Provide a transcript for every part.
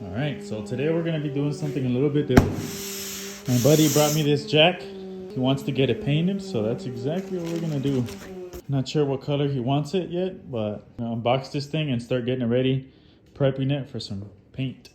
All right, so today we're gonna be doing something a little bit different. My buddy brought me this jack. He wants to get it painted, so that's exactly what we're gonna do. Not sure what color he wants it yet, but I'm gonna unbox this thing and start getting it ready, prepping it for some paint.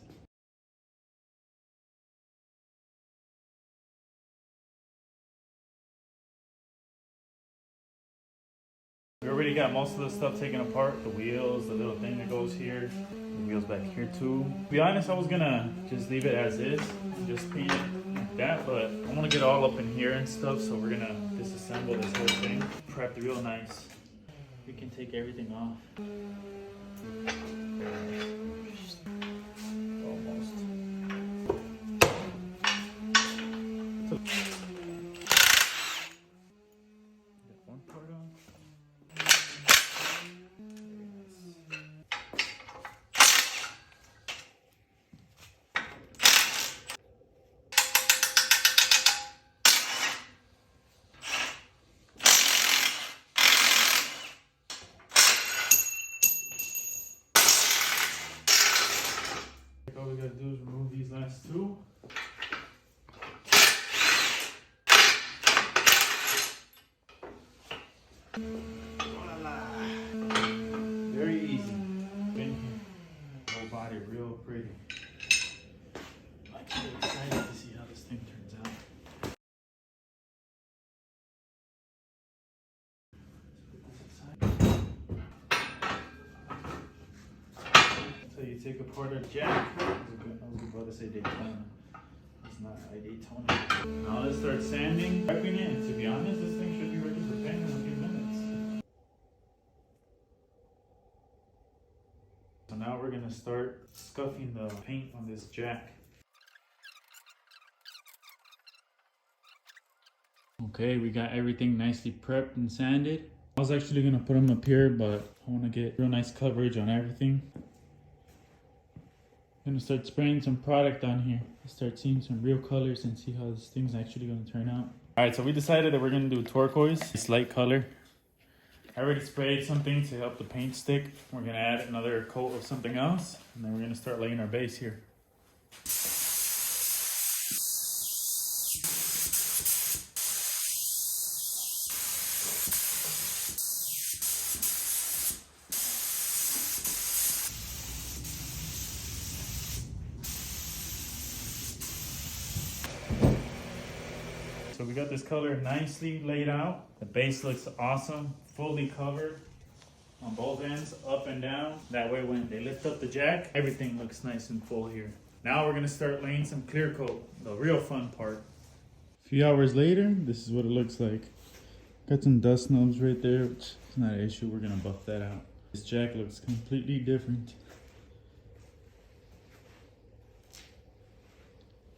We already got most of the stuff taken apart, the wheels, the little thing that goes here, the wheels back here too. To be honest, I was gonna just leave it as is, just paint it like that, but I wanna get all up in here and stuff, so we're gonna disassemble this whole thing, prep it real nice. We can take everything off. Almost. Get one part on. All we gotta do is remove these last two. Very easy. Been here. Whole body real pretty. I'm actually excited to see how this thing turns out. So you take apart a jack. I was about to say Daytona. It's not a Daytona. Now let's start sanding, prepping it, and to be honest, this thing should be ready for paint in a few minutes. So now we're gonna start scuffing the paint on this jack. Okay, we got everything nicely prepped and sanded. I was actually gonna put them up here, but I wanna get real nice coverage on everything. I'm gonna start spraying some product on here. Start seeing some real colors and see how this thing's actually gonna turn out. All right, so we decided that we're gonna do turquoise, this light color. I already sprayed something to help the paint stick. We're gonna add another coat of something else, and then we're gonna start laying our base here. So we got this color nicely laid out. The base looks awesome, fully covered on both ends, up and down. That way when they lift up the jack, everything looks nice and full here. Now we're gonna start laying some clear coat, the real fun part. A few hours later, this is what it looks like. Got some dust nubs right there, which is not an issue. We're gonna buff that out. This jack looks completely different.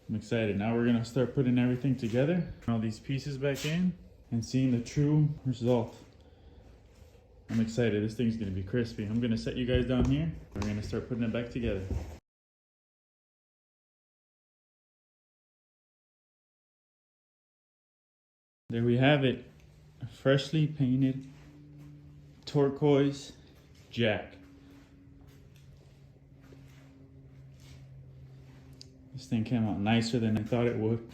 I'm excited. Now we're gonna start putting everything together, all these pieces back in, and seeing the true result. I'm excited. This thing's gonna be crispy. I'm gonna set you guys down here. We're gonna start putting it back together. There we have it. A freshly painted turquoise jack. This thing came out nicer than I thought it would.